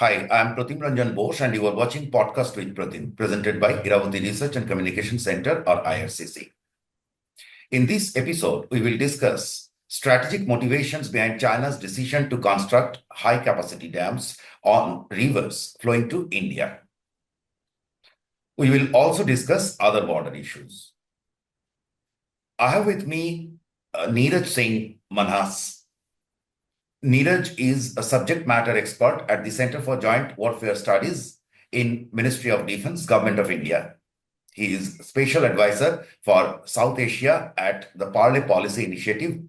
Hi, I'm Pratim Ranjan Bose, and you are watching Podcast with Pratim, presented by Iravati Research and Communication Center, or IRCC. In this episode, we will discuss strategic motivations behind China's decision to construct high-capacity dams on rivers flowing to India. We will also discuss other border issues. I have with me Neeraj Singh Manhas. Neeraj is a subject matter expert at the Center for Joint Warfare Studies in Ministry of Defense, Government of India. He is Special Advisor for South Asia at the Parley Policy Initiative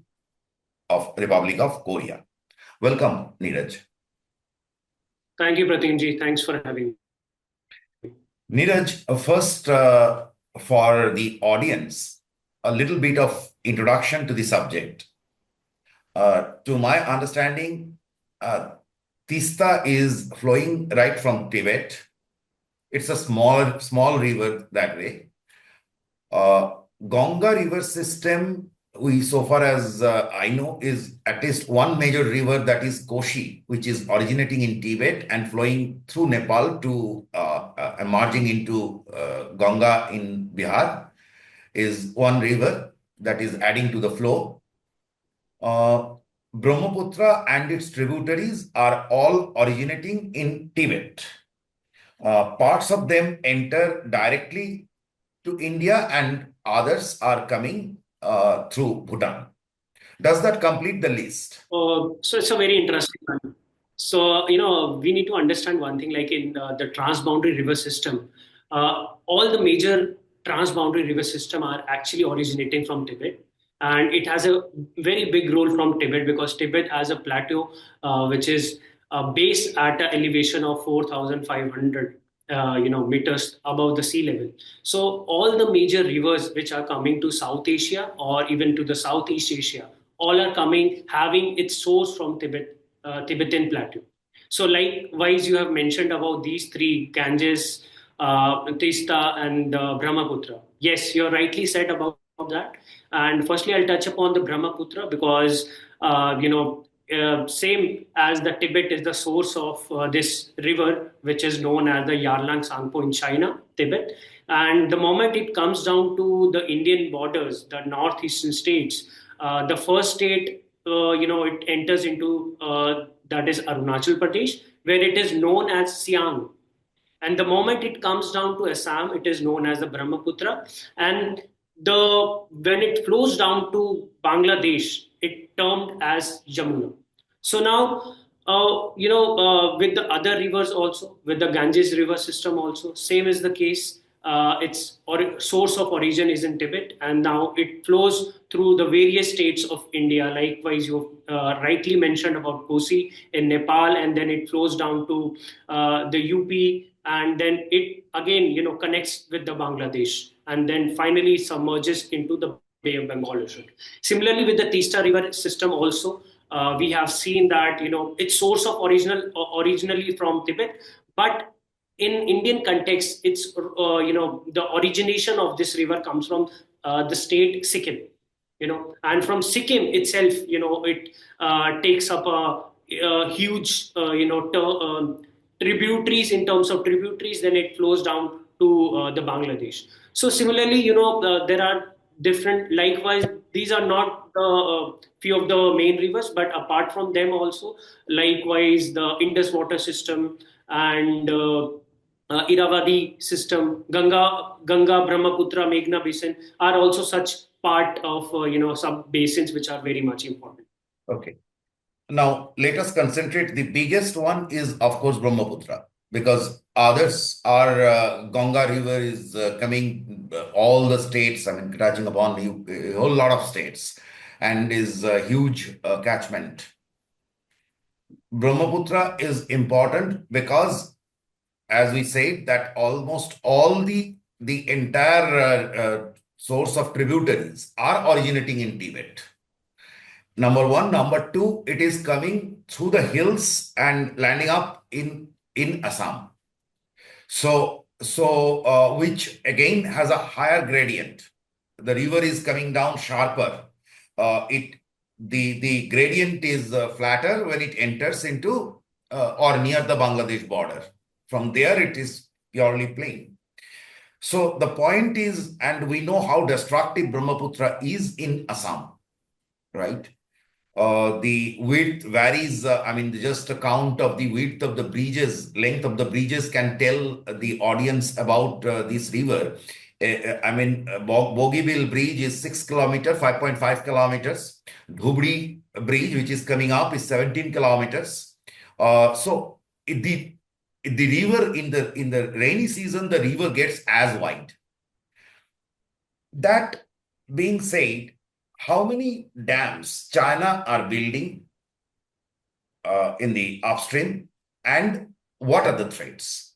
of Republic of Korea. Welcome, Neeraj. Thank you, Pratimji. Thanks for having me. Neeraj, first for the audience, a little bit of introduction to the subject. To my understanding, Tista is flowing right from Tibet. It's a small river that way. Ganga river system, so far as I know, is at least one major river, that is Koshi, which is originating in Tibet and flowing through Nepal to emerging into Ganga in Bihar, is one river that is adding to the flow. Brahmaputra and its tributaries are all originating in Tibet. Parts of them enter directly to India and others are coming through Bhutan. Does that complete the list? So it's a very interesting one. So, we need to understand one thing, like in the transboundary river system, all the major transboundary river system are actually originating from Tibet. And it has a very big role from Tibet because Tibet has a plateau which is based at an elevation of 4,500 meters above the sea level. So all the major rivers which are coming to South Asia or even to the Southeast Asia, all are coming having its source from Tibetan plateau. So likewise, you have mentioned about these three, Ganges, Tista, and Brahmaputra. Yes, you're rightly said about that. And firstly, I'll touch upon the Brahmaputra because, same as the Tibet is the source of this river, which is known as the Yarlang Tsangpo in China, Tibet. And the moment it comes down to the Indian borders, the northeastern states, the first state, it enters into, that is Arunachal Pradesh, where it is known as Siang. And the moment it comes down to Assam, it is known as the Brahmaputra. And when it flows down to Bangladesh, it termed as Jamuna. So now, with the other rivers also, with the Ganges river system also, same is the case. Its source of origin is in Tibet, and now it flows through the various states of India. Likewise, you rightly mentioned about Kosi in Nepal, and then it flows down to the UP, and then it again, connects with the Bangladesh, and then finally submerges into the Bay of Bengal Ocean. Similarly, with the Tista River system also, we have seen that its source of originally from Tibet, but in Indian context, it's the origination of this river comes from the state Sikkim, and from Sikkim itself, it takes up a huge, tributaries in terms of tributaries, then it flows down to the Bangladesh. So similarly, there are different, likewise, these are not the few of the main rivers, but apart from them also, likewise, the Indus water system and Iravati system, Ganga, Brahmaputra, Meghna basin are also such part of, sub basins which are very much important. Okay. Now, let us concentrate. The biggest one is, of course, Brahmaputra, because others are Ganga River is coming all the states, I mean, touching upon a whole lot of states, and is a huge catchment. Brahmaputra is important because, as we said, that almost all the entire source of tributaries are originating in Tibet. Number one. Number two, it is coming through the hills and landing up in Assam. So which again has a higher gradient. The river is coming down sharper. The gradient is flatter when it enters into or near the Bangladesh border. From there, it is purely plain. So the point is, and we know how destructive Brahmaputra is in Assam, right? The width varies. I mean, just a count of the width of the bridges, length of the bridges can tell the audience about this river. I mean, Bogeybill Bridge is 6 kilometers, 5.5 kilometers. Dhubri Bridge, which is coming up, is 17 kilometers. So the river in the rainy season, the river gets as wide. That being said, how many dams China are building in the upstream, and what are the threats?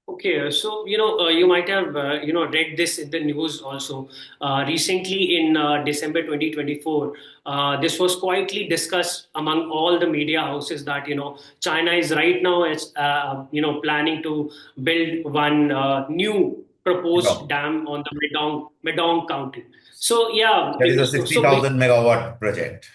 Okay, so you might have read this in the news also. Recently, in December 2024, this was quietly discussed among all the media houses that China is right now planning to build one new proposed No. dam on the Medong County. So yeah, That is a so 60,000 megawatt project.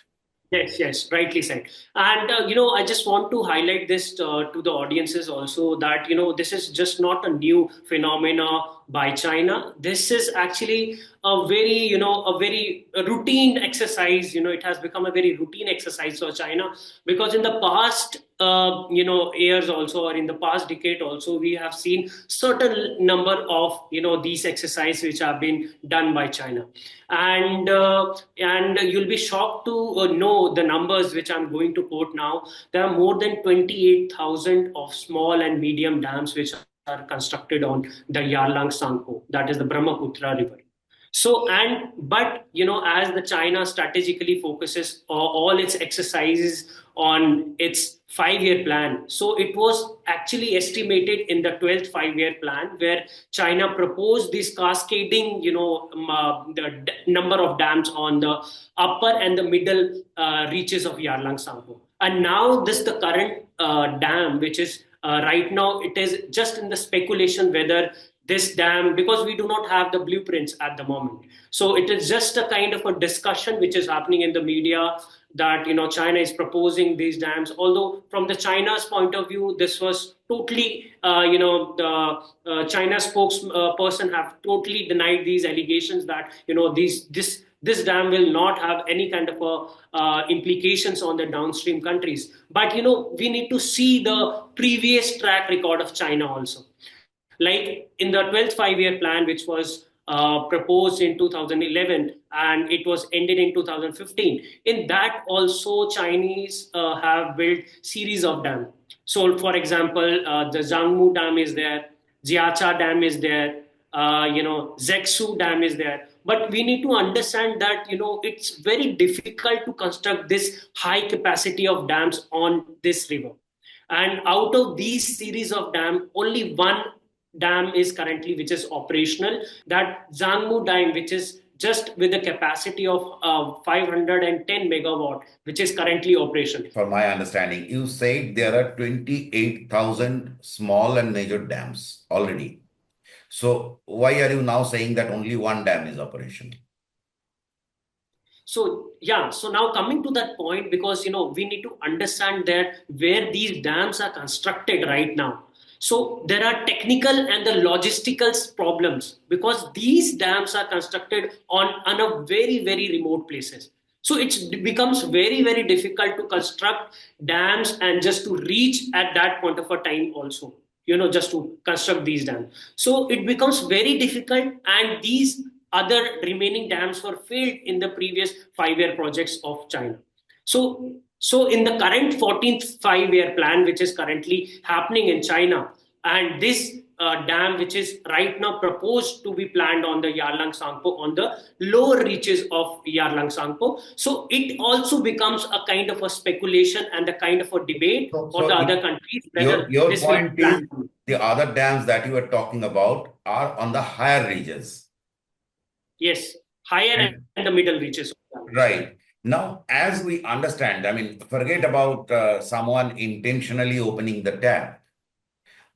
yes, yes, rightly said. And I just want to highlight this to the audiences also that this is just not a new phenomena by China. This is actually a very a very routine exercise. It has become a very routine exercise for China because in the past years also, or in the past decade also, we have seen certain number of these exercises which have been done by China, and you'll be shocked to know the numbers which I'm going to quote now. There are more than 28,000 of small and medium dams which are constructed on the Yarlang Sangpo, that is the Brahmaputra river. So, but as the China strategically focuses all its exercises on its 5-year plan. So it was actually estimated in the 12th 5-year plan where China proposed this cascading, the number of dams on the upper and the middle reaches of Yarlang Sangpo. And now this the current dam, which is right now, it is just in the speculation whether this dam, because we do not have the blueprints at the moment. So it is just a kind of a discussion which is happening in the media that China is proposing these dams. Although from the China's point of view, this was totally the China spokesperson have totally denied these allegations that this dam will not have any kind of implications on the downstream countries. But we need to see the previous track record of China also. Like in the 12th 5-year plan, which was proposed in 2011 and it was ended in 2015. In that also Chinese have built series of dams. So for example, the Zhangmu Dam is there, Jiacha Dam is there, Zexu Dam is there. But we need to understand that it's very difficult to construct this high capacity of dams on this river. And out of these series of dam, only one dam is currently which is operational. That Zhangmu Dam, which is just with a capacity of 510 megawatt, which is currently operational. For my understanding, you said there are 28,000 small and major dams already. So why are you now saying that only one dam is operational? So yeah, so now coming to that point, because we need to understand that where these dams are constructed right now. So there are technical and the logistical problems because these dams are constructed on a very, very remote places. So it becomes very, very difficult to construct dams and just to reach at that point of a time also, just to construct these dams. So it becomes very difficult, and these other remaining dams were failed in the previous 5-year projects of China. So in the current 14th 5-year plan, which is currently happening in China, and this dam, which is right now proposed to be planned on the Yarlang Sangpo, on the lower reaches of Yarlang Sangpo. So it also becomes a kind of a speculation and a kind of a debate for the other countries whether your this point will is the other dams that you are talking about are on the higher reaches. Yes, higher and the middle reaches. Right. Now, as we understand, I mean, forget about someone intentionally opening the tap.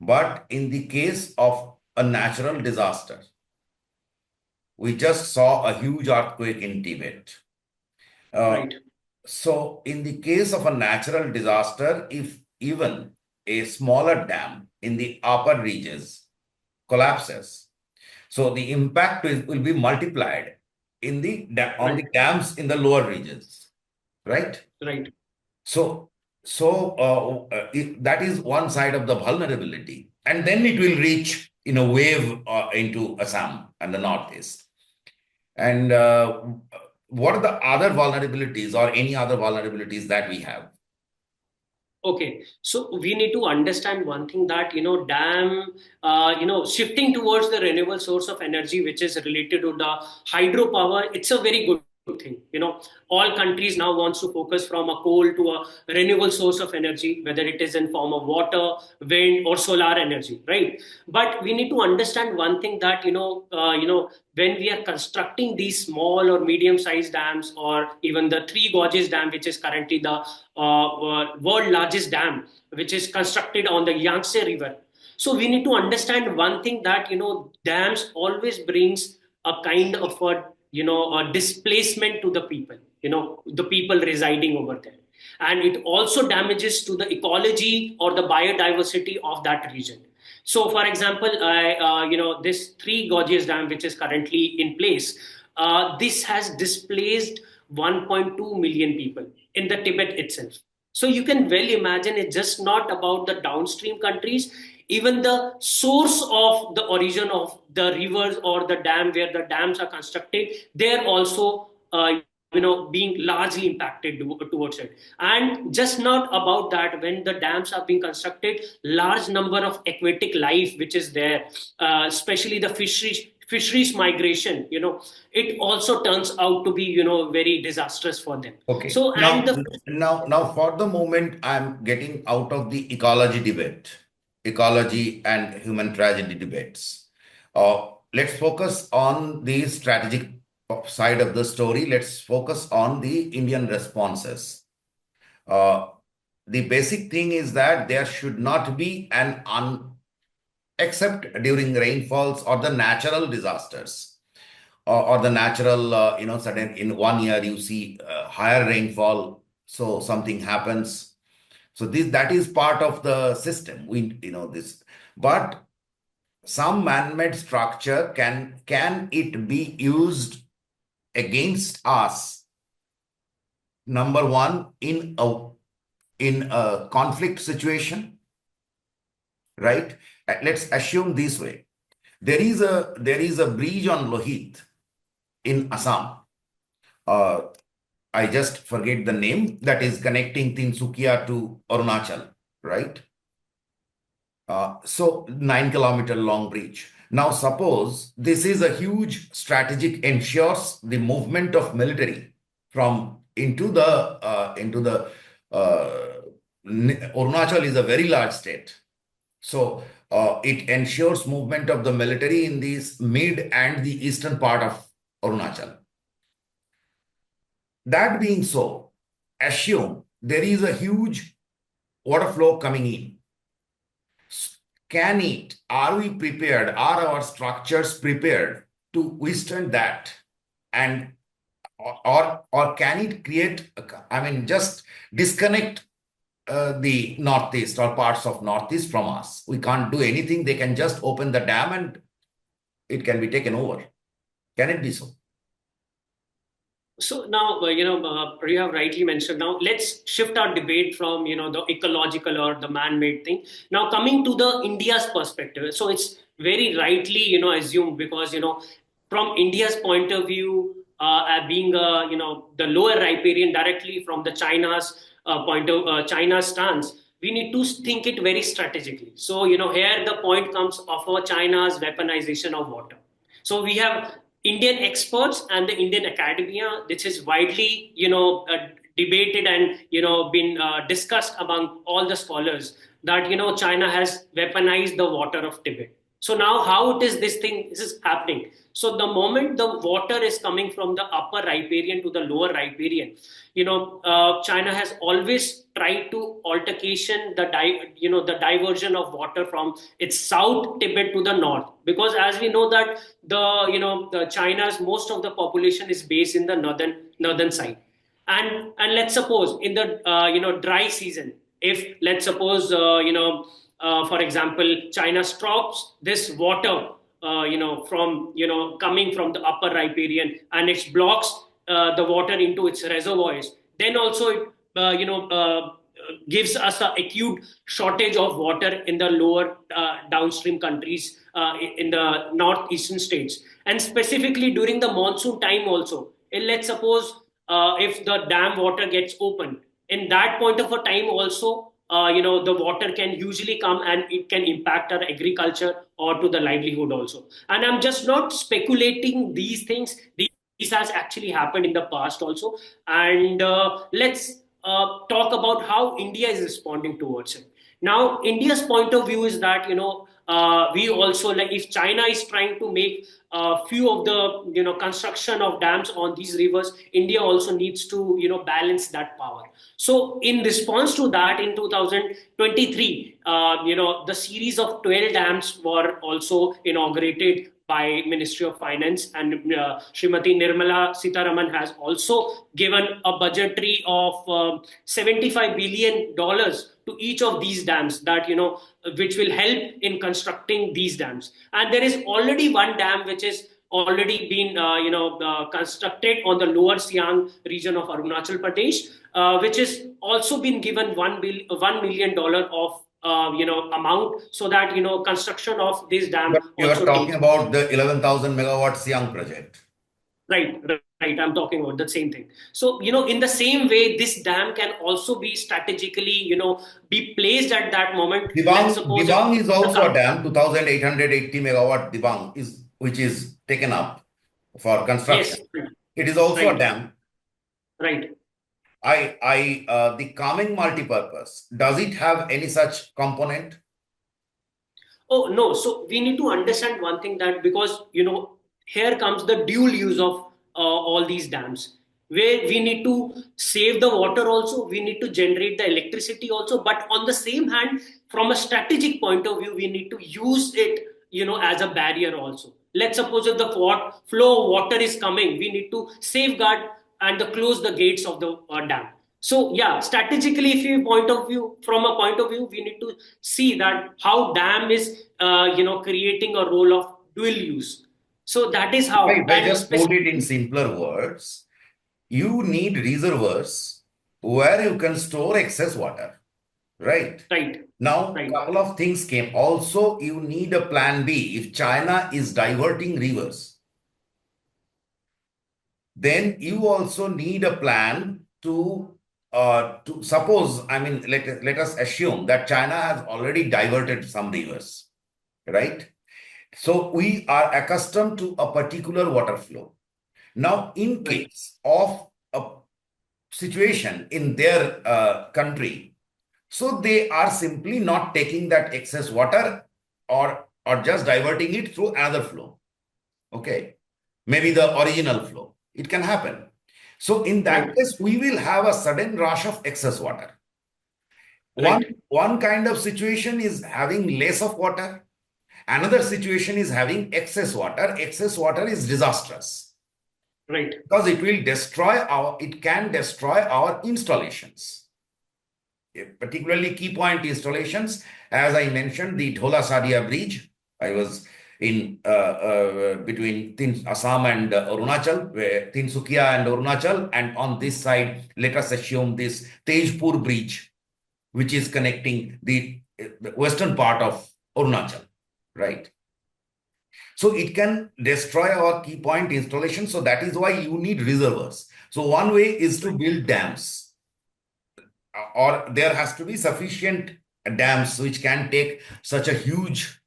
But in the case of a natural disaster, we just saw a huge earthquake in Tibet. Right. So in the case of a natural disaster, if even a smaller dam in the upper regions collapses, so the impact will be multiplied on the Right. dams in the lower regions, right? Right. So, that is one side of the vulnerability, and then it will reach in a wave into Assam and the northeast. And what are the other vulnerabilities or any other vulnerabilities that we have? Okay, so we need to understand one thing that shifting towards the renewable source of energy, which is related to the hydropower. It's a very good thing. All countries now wants to focus from a coal to a renewable source of energy, whether it is in form of water, wind, or solar energy, right? But we need to understand one thing that when we are constructing these small or medium-sized dams, or even the Three Gorges Dam, which is currently the world largest dam, which is constructed on the Yangtze River. So we need to understand one thing that dams always brings a kind of a displacement to the people, the people residing over there, and it also damages to the ecology or the biodiversity of that region. So, for example, this Three Gorges Dam, which is currently in place, this has displaced 1.2 million people in the Tibet itself. So you can well imagine it's just not about the downstream countries. Even the source of the origin of the rivers or the dam where the dams are constructed, they're also being largely impacted towards it. And just not about that, when the dams are being constructed, large number of aquatic life which is there, especially the fisheries migration, it also turns out to be very disastrous for them. Okay. So and the Now, for the moment, I'm getting out of the ecology and human tragedy debates. Let's focus on the strategic side of the story. Let's focus on the Indian responses. Uh, the basic thing is that there should not be except during rainfalls or the natural disasters, or the natural, sudden in 1 year you see higher rainfall, so something happens. So that is part of the system. This, but some man-made structure can it be used against us? Number one, in a conflict situation, right? Let's assume this way: there is a bridge on Lohit in Assam. I just forget the name, that is connecting Tinsukia to Arunachal, right? So 9 kilometer long bridge. Now, suppose this is a huge strategic, ensures the movement of military from into the Arunachal is a very large state. So it ensures movement of the military in this mid and the eastern part of Arunachal. That being so, assume there is a huge water flow coming in. Are we prepared? Are our structures prepared to withstand that? And or can it create, just disconnect the northeast or parts of northeast from us? We can't do anything. They can just open the dam and it can be taken over. Can it be so? So now, you have rightly mentioned. Now, let's shift our debate from the ecological or the man-made thing. Now, coming to the India's perspective, so it's very rightly assumed, because from India's point of view, being the lower riparian, directly from the China's point of China's stance, we need to think it very strategically. So here the point comes of China's weaponization of water. So we have Indian experts and the Indian academia, which is widely, debated and, been discussed among all the scholars, that, China has weaponized the water of Tibet. So now how it is this is happening? So the moment the water is coming from the upper riparian to the lower riparian, China has always tried to altercation the diversion of water from its south Tibet to the north, because as we know that the China's most of the population is based in the northern side. And let's suppose in the dry season, if let's suppose for example, China stops this water from coming from the upper riparian, and it blocks the water into its reservoirs, then also it gives us an acute shortage of water in the lower downstream countries in the northeastern states, and specifically during the monsoon time also. And let's suppose if the dam water gets open, in that point of a time also, the water can usually come and it can impact our agriculture or to the livelihood also. And I'm just not speculating these things. These has actually happened in the past also. And let's talk about how India is responding towards it. Now, India's point of view is that, we also, like, if China is trying to make a few of the, construction of dams on these rivers, India also needs to, balance that power. So in response to that, in 2023, the series of 12 dams were also inaugurated by Ministry of Finance, and Srimati Nirmala Sitaraman has also given a budgetary of $75 billion to each of these dams, that which will help in constructing these dams. And there is already one dam which is already been constructed on the lower Siang region of Arunachal Pradesh, which is also been given $1 million of amount, so that construction of this dam. But you are talking about the 11,000 megawatt Siang project. Right. I'm talking about the same thing. So, in the same way, this dam can also be strategically, be placed at that moment. Dibang is also a dam, 2,880 megawatt Dibang which is taken up for construction. Yes. It is also a dam. Right. The calming multipurpose, does it have any such component? Oh, no. So we need to understand one thing, that because, here comes the dual use of all these dams, where we need to save the water also, we need to generate the electricity also, but on the same hand, from a strategic point of view, we need to use it, as a barrier also. Let's suppose if the flow of water is coming, we need to safeguard and close the gates of the dam. So yeah, strategically, from a point of view, we need to see that how dam is, creating a role of dual use. So that is how. If I just put it in simpler words, you need reservoirs where you can store excess water, right? Right. Now, a couple of things came. Also, you need a plan B. If China is diverting rivers, then you also need a plan to suppose, let us assume that China has already diverted some rivers, right? So we are accustomed to a particular water flow. Now, in case of a situation in their country, so they are simply not taking that excess water or just diverting it through another flow. Okay, maybe the original flow. It can happen. So in that case, we will have a sudden rush of excess water. One kind of situation is having less of water. Another situation is having excess water. Excess water is disastrous. Right. Because it can destroy our installations. Particularly key point installations. As I mentioned, the Dhola Sadia Bridge. I was in between Assam and Arunachal, Tinsukia and Arunachal, and on this side, let us assume this Tejpur Bridge, which is connecting the western part of Arunachal, right? So it can destroy our key point installation. So that is why you need reservoirs. So one way is to build dams, or there has to be sufficient dams which can take such a huge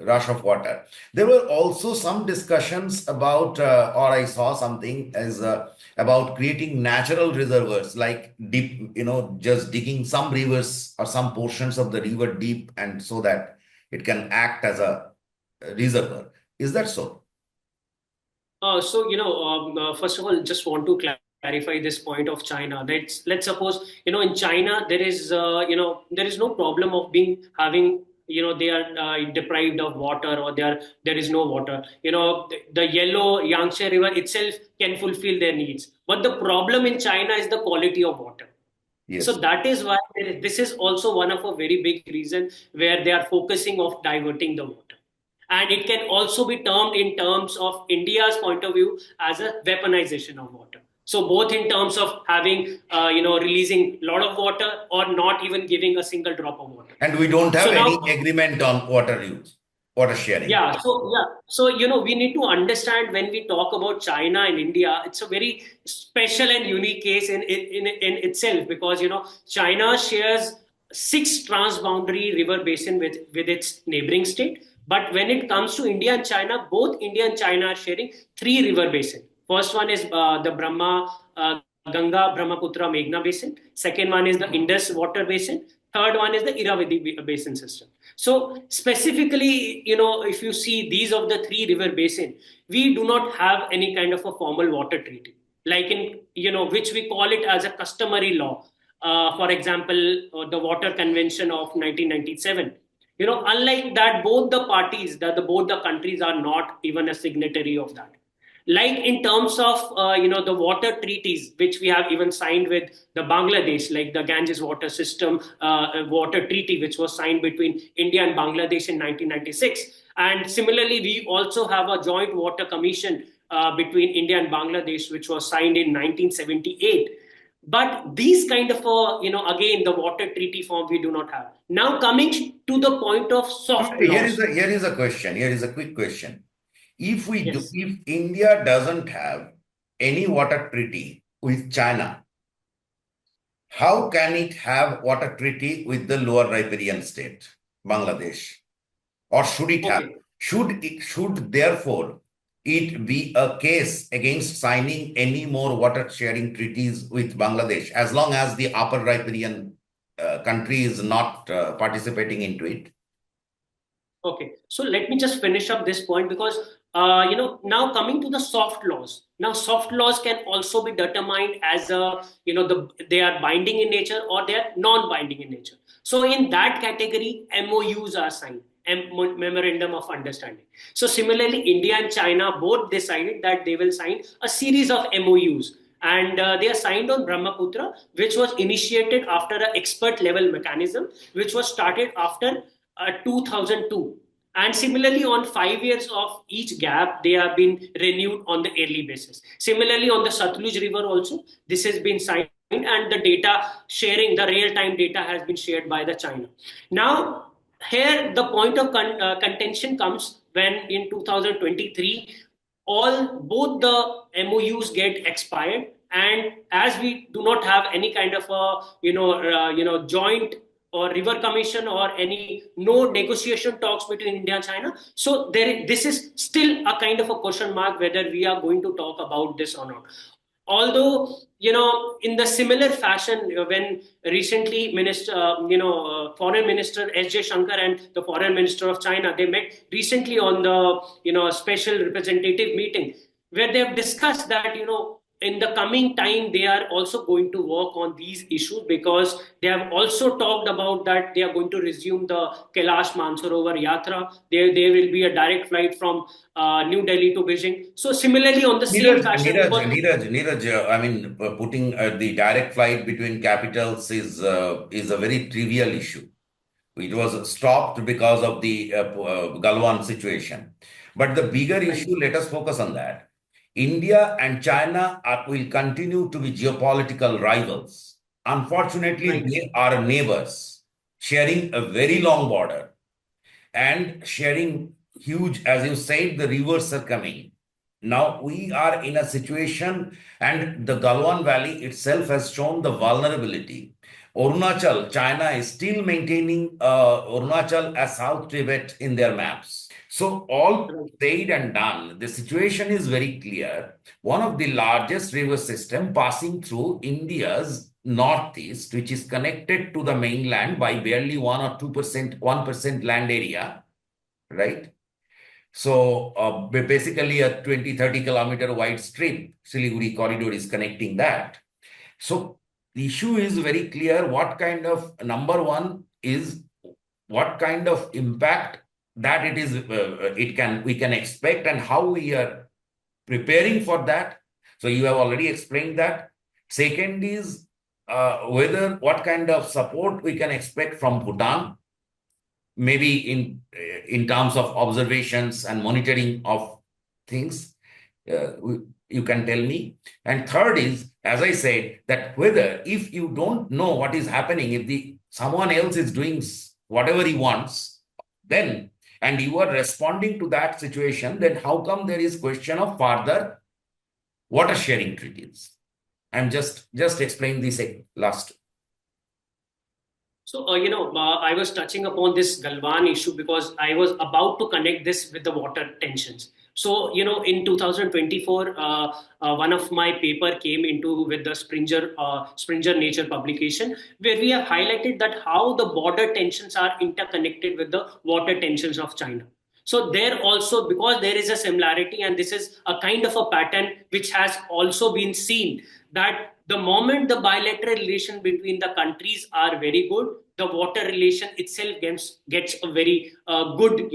rush of water. There were also some discussions about, or I saw something as about creating natural reservoirs, like deep, just digging some rivers or some portions of the river deep, and so that it can act as a reservoir. Is that so? First of all, just want to clarify this point of China. Let's suppose, in China, there is no problem of having they are deprived of water, or there is no water. The yellow Yangtze River itself can fulfill their needs. But the problem in China is the quality of water. So Yes. that is why this is also one of a very big reason where they are focusing of diverting the water. And it can also be termed in terms of India's point of view as a weaponization of water. So both in terms of having, releasing a lot of water or not even giving a single drop of water. And we don't have So now, any agreement on water use, water sharing. so we need to understand when we talk about China and India, it's a very special and unique case in itself, because China shares 6 transboundary river basin with its neighboring state. But when it comes to India and China, both India and China are sharing 3 river basin. First one is the Ganga, Brahmaputra, Meghna basin. Second one is the Indus water basin. Third one is the Iravati basin system. So specifically, if you see these of the 3 river basin, we do not have any kind of a formal water treaty, like in, which we call it as a customary law. For example, the Water Convention of 1997. Unlike that, both the parties, both the countries are not even a signatory of that. Like in terms of the water treaties which we have even signed with the Bangladesh, like the Ganges water system water treaty, which was signed between India and Bangladesh in 1996. And similarly, we also have a joint water commission between India and Bangladesh, which was signed in 1978. But these kind of again, the water treaty form we do not have. Now coming to the point of soft laws. Here is a question. Here is a quick question. If Yes. if India doesn't have any water treaty with China, how can it have water treaty with the lower riparian state, Bangladesh? Or should it have? Okay. Should therefore it be a case against signing any more water sharing treaties with Bangladesh, as long as the upper riparian country is not participating into it? Okay, so let me just finish up this point, because now coming to the soft laws. Now, soft laws can also be determined as they are binding in nature or they are non-binding in nature. So in that category, MOUs are signed, Memorandum of Understanding. So similarly, India and China both decided that they will sign a series of MOUs. And they are signed on Brahmaputra, which was initiated after an expert level mechanism, which was started after 2002. And similarly, on 5 years of each gap, they have been renewed on the yearly basis. Similarly, on the Satluj River also, this has been signed, and the data sharing, the real-time data has been shared by the China. Now, here the point of contention comes when in 2023, both the MOUs get expired, and as we do not have any kind of a joint or river commission or any no negotiation talks between India and China. So this is still a kind of a question mark whether we are going to talk about this or not. Although, in the similar fashion, when recently Foreign Minister S.J. Shankar and the Foreign Minister of China, they met recently on the, special representative meeting, where they have discussed that, in the coming time, they are also going to work on these issues, because they have also talked about that they are going to resume the Kailash Mansarovar Yatra. There will be a direct flight from New Delhi to Beijing. So similarly, on the same fashion, Neeraj, I mean, putting the direct flight between capitals is a very trivial issue. It was stopped because of the Galwan situation. But the bigger issue, let us focus on that. India and China will continue to be geopolitical rivals. Unfortunately, right. they are neighbors, sharing a very long border and sharing huge, as you said, the rivers are coming. Now we are in a situation, and the Galwan Valley itself has shown the vulnerability. Arunachal, China is still maintaining Arunachal as South Tibet in their maps. So all said and done, the situation is very clear. One of the largest river system passing through India's northeast, which is connected to the mainland by barely 1 or 2%, 1% land area, right? So basically a 20-30 kilometer wide strip, Siliguri corridor is connecting that. So the issue is very clear. What kind of, number one is what kind of impact that we can expect, and how we are preparing for that. So you have already explained that. Second is what kind of support we can expect from Bhutan, maybe in terms of observations and monitoring of things. You can tell me. And third is, as I said, that whether if you don't know what is happening, if someone else is doing whatever he wants, then and you are responding to that situation, then how come there is question of further water sharing treaties? I'm just explain this last. So, I was touching upon this Galwan issue because I was about to connect this with the water tensions. So, in 2024, one of my paper came into with the Springer Nature publication, where we have highlighted that how the border tensions are interconnected with the water tensions of China. So there also, because there is a similarity, and this is a kind of a pattern which has also been seen, that the moment the bilateral relation between the countries are very good, the water relation itself gets a very good,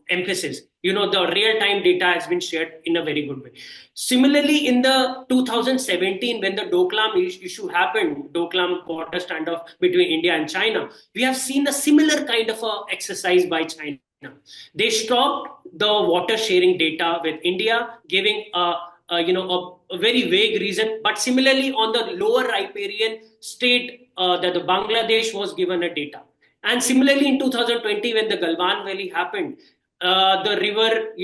emphasis. The real-time data has been shared in a very good way. Similarly, in the 2017, when the Doklam issue happened, Doklam border standoff between India and China, we have seen a similar kind of a exercise by China. They stopped the water sharing data with India, giving a very vague reason. But similarly, on the lower riparian state, that the Bangladesh was given a data. And similarly, in 2020, when the Galwan Valley happened, the river,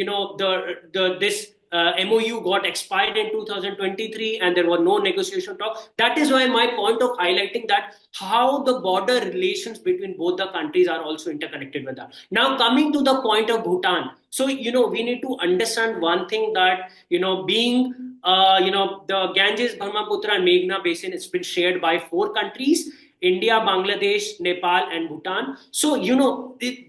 this MOU got expired in 2023, and there were no negotiation talk. That is why my point of highlighting that how the border relations between both the countries are also interconnected with that. Now, coming to the point of Bhutan. So, we need to understand one thing, that, being, the Ganges, Brahmaputra and Meghna basin, it's been shared by 4 countries: India, Bangladesh, Nepal, and Bhutan. So,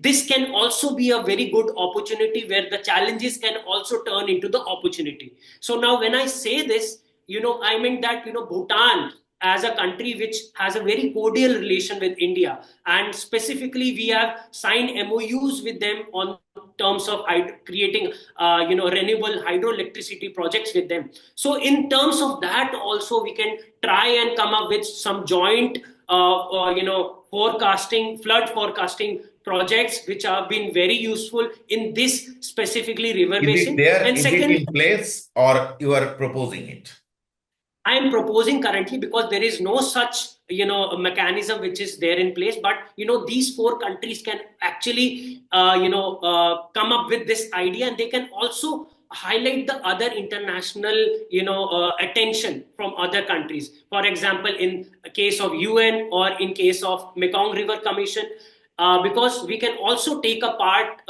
this can also be a very good opportunity where the challenges can also turn into the opportunity. So now when I say this, I mean that, Bhutan as a country which has a very cordial relation with India, and specifically we have signed MOUs with them on terms of creating, renewable hydroelectricity projects with them. So in terms of that also, we can try and come up with some joint flood forecasting projects which have been very useful in this specifically river basin. And second, is it in place, or you are proposing it? I am proposing currently, because there is no such mechanism which is there in place. But these 4 countries can actually come up with this idea, and they can also highlight the other international attention from other countries. For example, in case of UN, or in case of Mekong River Commission, because we can also take a part,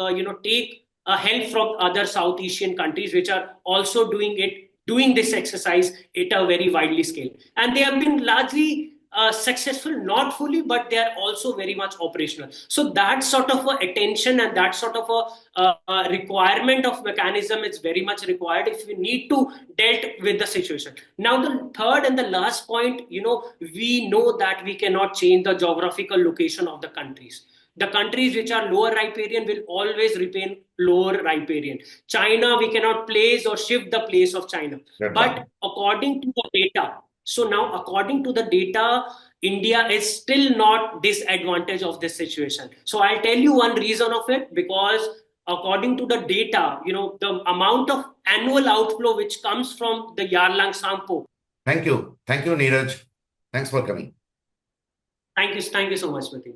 take help from other South Asian countries which are also doing this exercise at a very widely scale. And they have been largely successful, not fully, but they are also very much operational. So that sort of attention and that sort of a requirement of mechanism is very much required if we need to deal with the situation. Now, the third and the last point, we know that we cannot change the geographical location of the countries. The countries which are lower riparian will always remain lower riparian. China, we cannot place or shift the place of China. But according to the data, according to the data, India is still not disadvantaged of this situation. So I'll tell you one reason of it, because according to the data, the amount of annual outflow which comes from the Yarlang Sampo. Thank you, Neeraj. Thanks for coming. Thank you so much, Pratim.